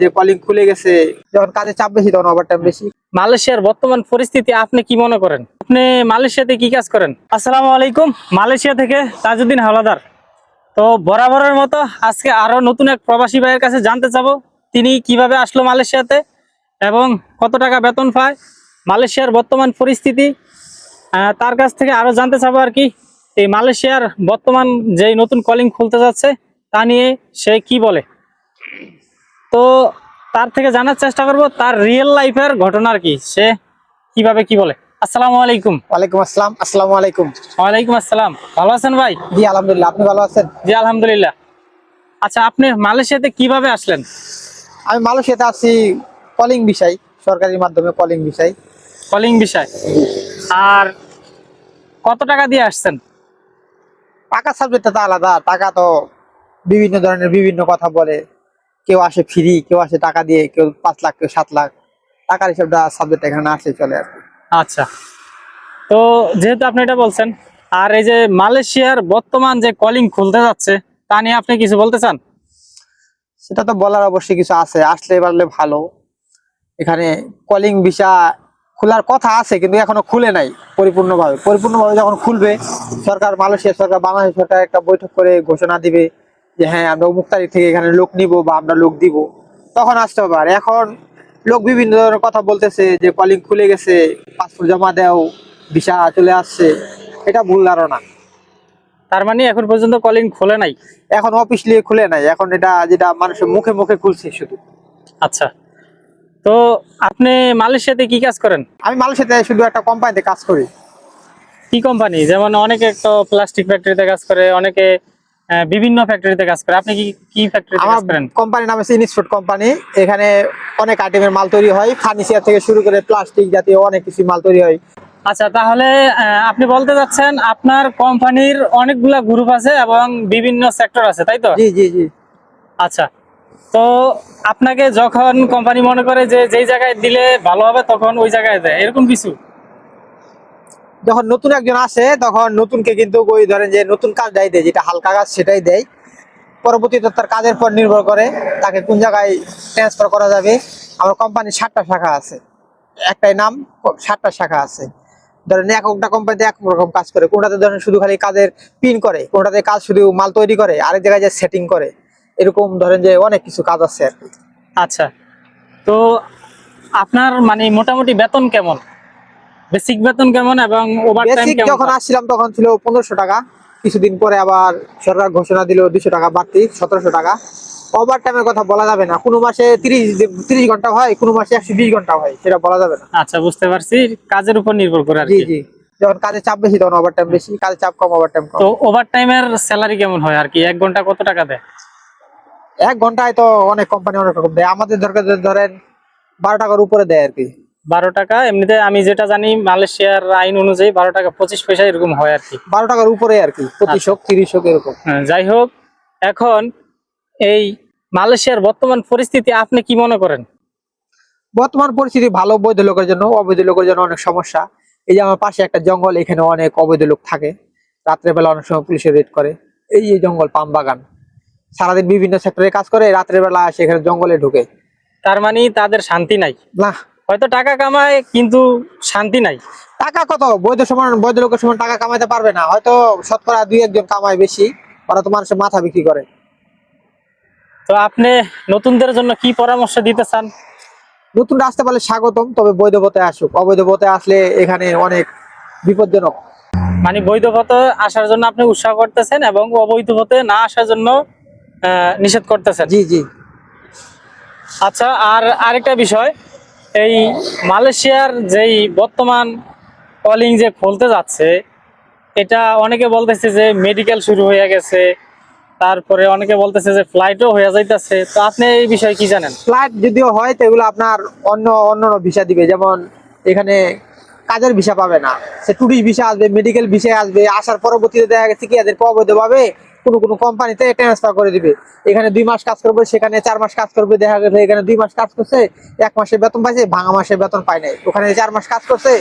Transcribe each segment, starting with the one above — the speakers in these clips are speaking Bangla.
যে কলিং খুলে গেছে, যখন কাজে চাপ বেশি তখন ওভারটাইম বেশি। মালয়েশিয়ার বর্তমান পরিস্থিতি আপনি কি মনে করেন? আপনি মালয়েশিয়াতে কি কাজ করেন? আসসালামু আলাইকুম, মালয়েশিয়া থেকে তাজউদ্দিন হাওলাদার। তো বরাবরের মতো আজকে আরো নতুন এক প্রবাসী ভাইয়ের কাছে জানতে চাবো তিনি কিভাবে আসলো মালয়েশিয়াতে এবং কত টাকা বেতন পায়, মালয়েশিয়ার বর্তমান পরিস্থিতি তার কাছ থেকে আরো জানতে চাবো আর কি। এই মালয়েশিয়ার বর্তমান যে নতুন কলিং খুলতে যাচ্ছে তা নিয়ে সে কি বলে, তো তার থেকে জানার চেষ্টা করব তার রিয়েল লাইফের ঘটনা আর কি, সে কিভাবে কি বলে। আসসালামু আলাইকুম। ওয়ালাইকুম আসসালাম। আসসালামু আলাইকুম। ওয়ালাইকুম আসসালাম। ভালো আছেন ভাই? জি আলহামদুলিল্লাহ, আপনি ভালো আছেন? জি আলহামদুলিল্লাহ। আচ্ছা, আপনি মালয়েশিয়াতে কিভাবে আসলেন? আমি মালয়েশিয়াতে আছি কলিং বিষয়, সরকারি মাধ্যমে কলিং বিষয়। কলিং বিষয়। আর কত টাকা দিয়ে আসছেন? টাকা সাবজেক্টটা তো আলাদা, টাকা তো বিভিন্ন ধরনের বিভিন্ন কথা বলে। কেউ আসে ফ্রি, কেউ আসে টাকা দিয়ে, কেউ 5 লাখ, কেউ 7 লাখ। টাকার হিসাবটা সাবজেক্ট এখানে আসলে চলে আর কি। আচ্ছা, তো যেহেতু আপনি এটা বলছেন, আর এই যে মালয়েশিয়ার বর্তমান যে কলিং খুলতে যাচ্ছে তা নিয়ে আপনি কিছু বলতে চান? সেটা তো বলার অবশ্যই কিছু আছে, আসলে পারলে ভালো। এখানে কলিং ভিসা খোলার কথা আছে কিন্তু এখনো খুলে নাই পরিপূর্ণভাবে। পরিপূর্ণভাবে যখন খুলবে, সরকার, মালয়েশিয়া সরকার, বাংলাদেশ সরকার একটা বৈঠক করে ঘোষণা দিবে যে হ্যাঁ আমরা অমুক তারিখ থেকে এখানে লোক নিব বা আমরা লোক দিব, তখন আসতে হবে। আর এখন লোক বিভিন্ন ধরনের কথা বলতেছে যে কলিং খুলে গেছে, পাসপোর্ট জমা দাও, ভিসা চলে আসছে। এটা ভুল ধারণা। তার মানে এখন পর্যন্ত কলিং খোলে নাই? এখন অফিসিয়ালি খুলে নাই, এখন এটা যেটা মানুষের মুখে মুখে খুলছে শুধু। আচ্ছা, তো আপনি মালয়েশিয়াতে কি কাজ করেন? আমি মালয়েশিয়াতে শুধু একটা কোম্পানিতে কাজ করি। কি কোম্পানি? যেমন অনেকে তো প্লাস্টিক ফ্যাক্টরিতে কাজ করে, অনেকে বিভিন্ন ফ্যাক্টরিতে কাজ করে। আপনি কি কি ফ্যাক্টরিতে আমার কাজ করেন? কোম্পানির নাম হচ্ছে ইনস্ট্রুট কোম্পানি। এখানে অনেক আইটেমের মাল তৈরি হয়, ফার্নিচার থেকে শুরু করে প্লাস্টিক জাতীয় অনেক কিছু মাল তৈরি হয়। আচ্ছা, তাহলে আপনি বলতে চাচ্ছেন আপনার কোম্পানির অনেকগুলা গ্রুপ আছে এবং বিভিন্ন সেক্টর আছে, তাই তো? জি জি জি। আচ্ছা, তো আপনাকে যখন কোম্পানি মনে করে যে যেই জায়গায় দিলে ভালো হবে তখন ওই জায়গায় দেয়, এরকম কিছু? যখন নতুন একজন আসে তখন নতুনকে কিন্তু ওই ধরেন যে নতুন কাজটাই দেয়, যেটা হালকা কাজ সেটাই দেয়। পরবর্তীতে তার কাজের পর নির্ভর করে তাকে কোন জায়গায় ট্রান্সফার করা যাবে। আমার কোম্পানির 7টা শাখা আছে, একটাই নাম, 7টা শাখা আছে। ধরেন একটা কোম্পানিতে এক রকম কাজ করে, কোনটাতে ধরেন শুধু খালি কাজের পিন করে, কোনটাতে কাজ শুধু মাল তৈরি করে, আরেক জায়গায় যে সেটিং করে। এরকম ধরেন যে অনেক কিছু কাজ আছে আর কি। আচ্ছা, তো আপনার মানে মোটামুটি বেতন কেমন, বেসিক বেতন কেমন এবং ওভারটাইম বেসিক কেমন? যখন আসছিলাম তখন ছিল 1500 টাকা। কিছুদিন পরে আবার সরকার ঘোষণা দিল 200 টাকা বাড়তি, 1700 টাকা। ওভার টাইমের কথা বলা যাবে না, কোনো মাসে 30 ঘন্টা হয়, কোনো মাসে 120 ঘন্টা হয়, সেটা বলা যাবে না। আচ্ছা, বুঝতে পারছি, কাজের উপর নির্ভর করে আর জি কি। জি। যখন কাজে চাপ বেশি তখন ওভার টাইম বেশি, কাজে চাপ কম ওভার টাইম কম। তো ওভারটাইমের স্যালারি কেমন হয় আর কি, 1 ঘন্টা কত টাকা দেয়? 1 ঘন্টায় তো অনেক কোম্পানি অনেক রকম দেয়, আমাদের দরকার ধরেন 12 টাকার উপরে দেয় আর কি। 12 টাকা? এমনিতে আমি যেটা জানি মালয়েশিয়ার আইন অনুযায়ী 12 টাকা 25 পয়সা এরকম হয় আর কি। 12 টাকার উপরে আর কি, 25 হোক 30 হোক এরকম। হ্যাঁ, যাই হোক, এখন এই মালয়েশিয়ার বর্তমান পরিস্থিতি আপনি কি মনে করেন? বর্তমান পরিস্থিতি ভালো বৈধ লোকের জন্য, অবৈধ লোকের জন্য অনেক সমস্যা। এই যে আমার পাশে একটা জঙ্গল, এখানে অনেক অবৈধ লোক থাকে। রাত্রে বেলা অনেক সময় পুলিশের রেড করে। এই যে জঙ্গল, পাম বাগান, সারাদিন বিভিন্ন সেক্টরে কাজ করে, রাত্রে বেলা আসে এখানে জঙ্গলে ঢুকে। তার মানে তাদের শান্তি নাই, না, হয়তো টাকা কামায় কিন্তু শান্তি নাই। টাকা কত বৈধ সমান, বৈধ লোকের সমান টাকা কামাইতে পারবে না, হয়তো শতকরা 2-1 জন কামায় বেশি। ওরা তো মানুষের মাথা বিক্রি করে। তো আপনি নতুনদের জন্য কি পরামর্শ দিতে চান? নতুন আসতে পারলে স্বাগতম, তবে বৈধ পথে আসুক। অবৈধ পথে আসলে এখানে অনেক বিপজ্জনক। মানে বৈধ পথে আসার জন্য আপনি উৎসাহ করতেছেন এবং অবৈধ পথে না আসার জন্য নিষেধ করতেছেন। জি জি। আচ্ছা, আর আরেকটা বিষয়, এই মালয়েশিয়ার যেই বর্তমান কলিং যে খুলতে যাচ্ছে, এটা অনেকে বলতেছে যে মেডিকেল শুরু হয়ে গেছে, তারপরে অনেকে বলতেছে যে ফ্লাইটও হয়ে যাইতেছে। তো আপনি এই বিষয়ে কি জানেন? ফ্লাইট যদিও হয় তো এগুলো আপনার অন্য অন্য ভিসা দিবে, যেমন এখানে কাজের ভিসা পাবে না, সে টুরিস্ট ভিসা আসবে, মেডিকেল ভিসা আসবে। আসার পরবর্তীতে দেখা গেছে কি এদেরকে অবৈধভাবে কোনো কোনো কোম্পানিতে ট্রান্সফার করে দিবে। এখানে 2 মাস কাজ করবে, সেখানে 4 মাস কাজ করবে। দেখা গেছে এখানে 2 মাস কাজ করছে, 1 মাসের বেতন পাইছে, ভাঙা মাসের বেতন পায় নাই। ওখানে 4 মাস কাজ করছে,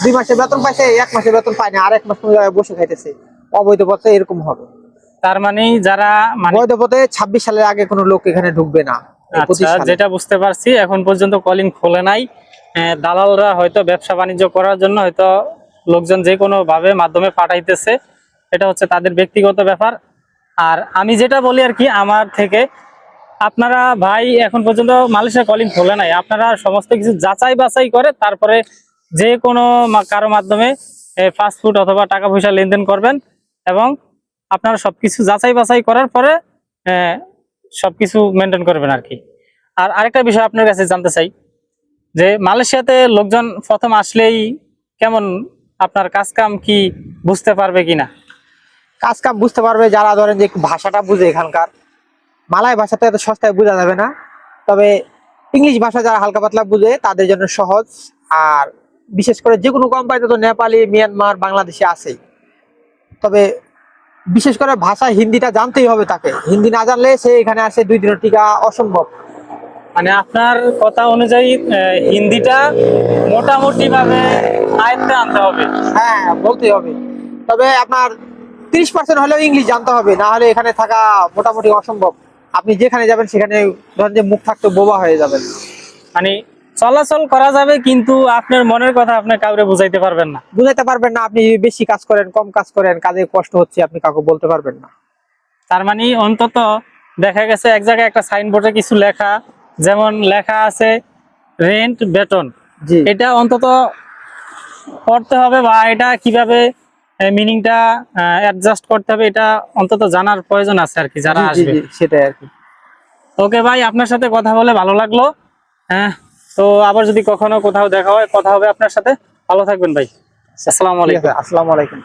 2 মাসের বেতন পাইছে, 1 মাসের বেতন পায় না, আর 1 মাস কোনো জায়গায় বসে খাইতেছে। অবৈধ পথে এরকম হবে। তার মানে যারা মানে বৈধ পথে 26 সালের আগে কোনো লোক এখানে ঢুকবে না, এই আচ্ছা, 25 সালে। যেটা বুঝতে পারছি এখন পর্যন্ত কলিং খোলে নাই। দালালরা হয়তো ব্যবসা বাণিজ্য করার জন্য হয়তো লোকজন যে কোনো ভাবে মাধ্যমে পাঠাইতেছে, এটা হচ্ছে তাদের ব্যক্তিগত ব্যাপার। আর আমি যেটা বলি আর কি, আমার থেকে আপনারা ভাই এখন পর্যন্ত মালয়েশিয়া কলিং খোলে নাই, আপনারা সমস্ত কিছু যাচাই বাছাই করে তারপরে যে কোনো কারো মাধ্যমে ফাস্টফুড অথবা টাকা পয়সা লেনদেন করবেন, এবং আপনারা সবকিছু যাচাই বাছাই করার পরে সবকিছু মেনটেন করবেন আর কি। আর আরেকটা বিষয় আপনার কাছে জানতে চাই যে মালয়েশিয়াতে লোকজন প্রথম আসলেই কেমন, আপনার কাজ কাম কি বুঝতে পারবে কিনা? কাজ কাম বুঝতে পারবে যারা ধরেন যে একটু ভাষাটা বুঝে এখানকার। মালয় ভাষাটা এত সস্তায় বোঝা যাবে না, তবে ইংলিশ ভাষা যারা হালকা পাতলা বুঝে তাদের জন্য সহজ। আর বিশেষ করে যে কোনো কোম্পানিতে তো নেপালি, মিয়ানমার, বাংলাদেশি আছেই। তবে বিশেষ করে ভাষা হিন্দিটা জানতেই হবে তাকে, হিন্দি না জানলে সে এখানে আসে 2 দিনের টিকা অসম্ভব। মানে আপনার কথা অনুযায়ী হিন্দিটা মোটামুটি ভাবে আয়ত্তে আনতে হবে। হ্যাঁ, বলতেই হবে। তবে আপনার 30% হলেও ইংলিশ জানতে হবে, না হলে এখানে থাকা মোটামুটি অসম্ভব। আপনি যেখানে যাবেন সেখানে ধরেন যে মুখ থাকতে বোবা হয়ে যাবেন। মানে চলাচল করা যাবে কিন্তু আপনার মনের কথা আপনি কাউরে বুঝাইতে পারবেন না। বুঝাইতে পারবেন না, আপনি বেশি কাজ করেন, কম কাজ করেন, কাজে কষ্ট হচ্ছে, আপনি কাউকে বলতে পারবেন না। তার মানে অন্তত দেখা গেছে এক জায়গায় একটা সাইনবোর্ডে কিছু লেখা, যেমন লেখা আছে রেন্ট বেতন, জি এটা অন্তত পড়তে হবে, বা এটা কিভাবে মিনিংটা অ্যাডজাস্ট করতে হবে এটা অন্তত জানার প্রয়োজন আছে আর কি যারা জি জি আসবে। জি, সেটাই আর কি। ওকে ভাই, আপনার সাথে কথা বলে ভালো লাগলো। হ্যাঁ, তো আবার যদি কখনো কোথাও দেখা হয় কথা হবে আপনার সাথে। ভালো থাকবেন ভাই, আসসালামু ঠিক আছে, আলাইকুম। আসসালামু আলাইকুম।